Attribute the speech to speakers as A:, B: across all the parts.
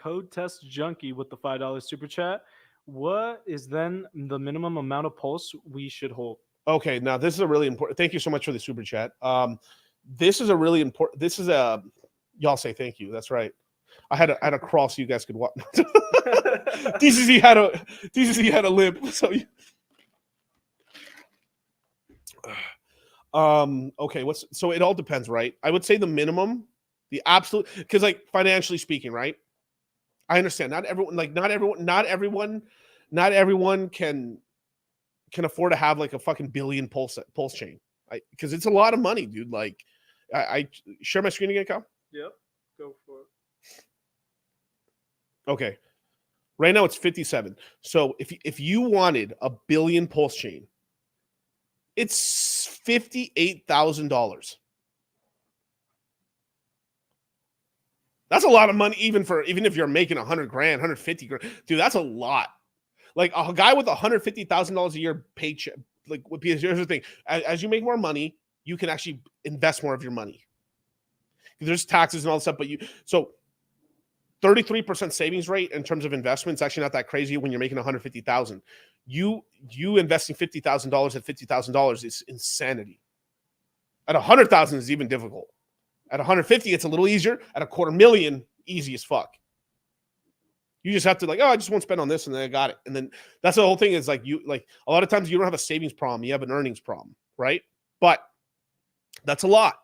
A: Code Test Junkie with the $5 super chat. What is then the minimum amount of pulse we should hold?
B: Okay, now this is a really important. Thank you so much for the super chat. This is a really important. This is a. Y'all say thank you. That's right. I had a crawl so you guys could watch. DCC had a limp. So. Okay. So it all depends, right? I would say the minimum, the absolute, because like financially speaking, right? I understand. Not everyone can afford to have like a fucking billion pulse chain, because it's a lot of money, dude. Like, I share my screen again, Kyle.
A: Yep, go for it.
B: Okay, right now it's 57. So if you wanted a billion pulse chain, it's $58,000. That's a lot of money, even if you're making 100 grand, 150 grand, dude. That's a lot. Like a guy with $150,000 a year paycheck, like because here's the thing: as you make more money, you can actually invest more of your money. There's taxes and all that stuff, but 33% savings rate in terms of investment is actually not that crazy when you're making 150,000. You investing $50,000 at $50,000 is insanity. At 100,000 is even difficult. At 150, it's a little easier. At $250,000, easy as fuck. You just have to I just won't spend on this, and then I got it. And then that's the whole thing is a lot of times you don't have a savings problem, you have an earnings problem, right? But that's a lot.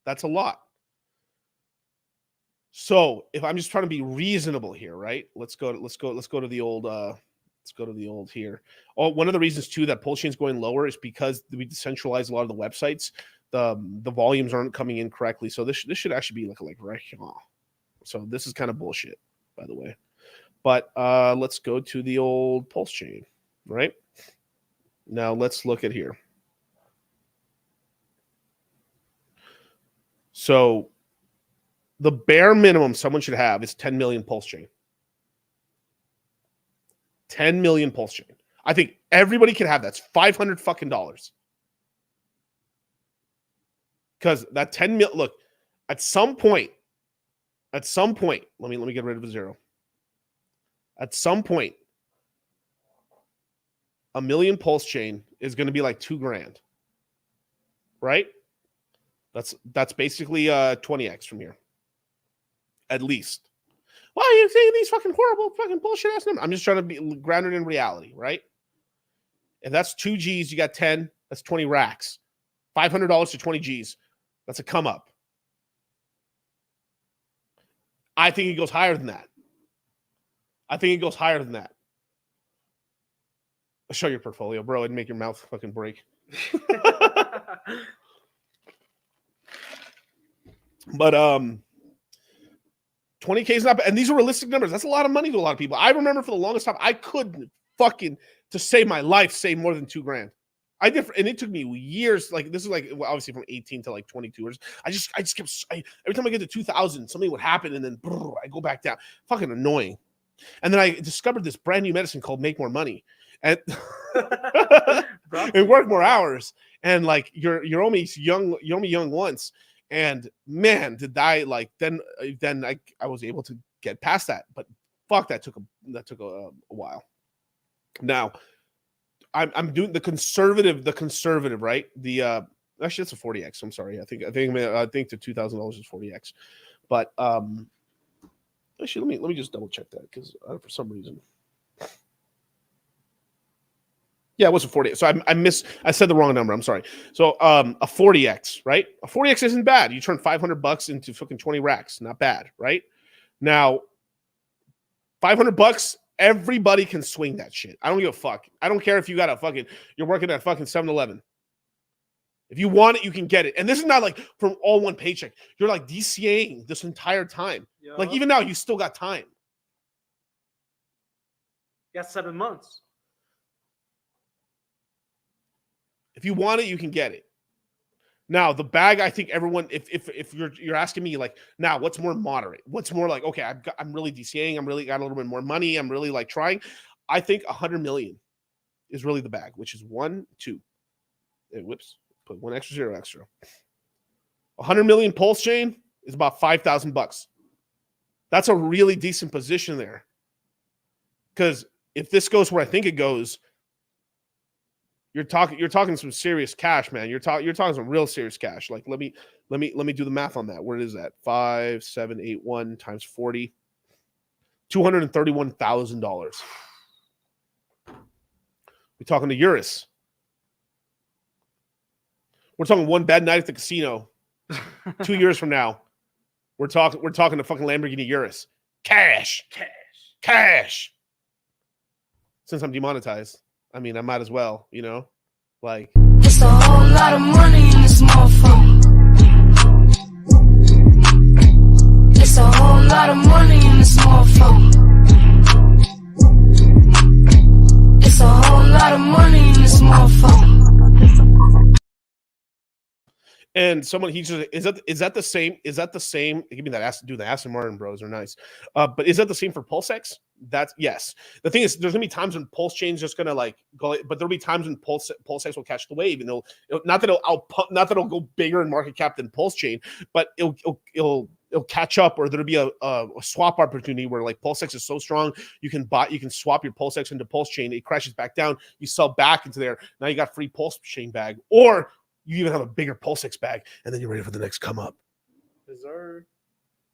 B: That's a lot. So if I'm just trying to be reasonable here, right? Let's go to the old here. Oh, one of the reasons too that pulse chain is going lower is because we decentralize a lot of the websites. The volumes aren't coming in correctly. So this should actually be like right here. So this is kind of bullshit, by the way. But let's go to the old pulse chain, right? Now let's look at here. So the bare minimum someone should have is 10 million pulse chain. 10 million pulse chain. I think everybody can have that. It's $500 fucking dollars. Because that 10 mil, look, at some point, let me get rid of a zero. At some point, a million pulse chain is going to be like $2,000, right? That's basically 20x from here, at least. Why are you saying these fucking horrible fucking bullshit ass numbers? I'm just trying to be grounded in reality, right? If that's 2 G's, you got 10. That's 20 racks. $500 to 20 G's. That's a come up. I think it goes higher than that. Show your portfolio, bro, and make your mouth fucking break. But 20K is not bad. And these are realistic numbers. That's a lot of money to a lot of people. I remember for the longest time, I couldn't fucking, to save my life, save more than $2,000. I did, and it took me years. Like this is obviously from 18 to 22 years. I just kept. Every time I get to 2,000, something would happen, and then I go back down. Fucking annoying. And then I discovered this brand new medicine called Make More Money, and and work more hours. And you're only young once. And man, did I then I was able to get past that. But fuck, that took a while. Now. I'm doing the conservative, right? The actually that's a 40x. I'm sorry. I think the $2,000 is 40x. But actually let me just double check that because for some reason. Yeah, it was a 40. So I said the wrong number. I'm sorry. So a 40x, right? A 40x isn't bad. You turn $500 into fucking 20 racks. Not bad, right? Now $500. Everybody can swing that shit. I don't give a fuck. I don't care if you got you're working at fucking 7-Eleven. If you want it, you can get it. And this is not like from all one paycheck. You're like DCAing this entire time. Yeah. Like even now, you still got time.
A: You got 7 months.
B: If you want it, you can get it. Now the bag, I think everyone. If you're asking me now, what's more moderate? What's more okay? I'm really DCAing. I'm really got a little bit more money. I'm really trying. I think 100 million is really the bag, which is 1, 2. Whoops, put one extra. 100 million pulse chain is about $5,000. That's a really decent position there. Because if this goes where I think it goes, you're talking some serious cash, man. You're talking some real serious cash. Like let me do the math on that. Where is that? 5,781 times 40. $231,000. We're talking to Urus. We're talking one bad night at the casino. 2 years from now, we're talking to fucking Lamborghini Urus. Cash. Since I'm demonetized, I mean, I might as well, you know, like.
C: It's a whole lot of money in this motherfucker. It's a whole lot of money in this motherfucker. It's a whole lot of money in this motherfucker.
B: And someone is that the same? Give me that the Aston Martin bros are nice. But is that the same for PulseX? That's yes. The thing is, there's gonna be times when Pulse Chain's just gonna like go, but there'll be times when PulseX will catch the wave, and not that it'll go bigger in market cap than Pulse Chain, but it'll catch up, or there'll be a swap opportunity where like PulseX is so strong, you can swap your PulseX into Pulse Chain. It crashes back down, you sell back into there. Now you got free Pulse Chain bag, or you even have a bigger PulseX bag, and then you're ready for the next come up.
A: Is there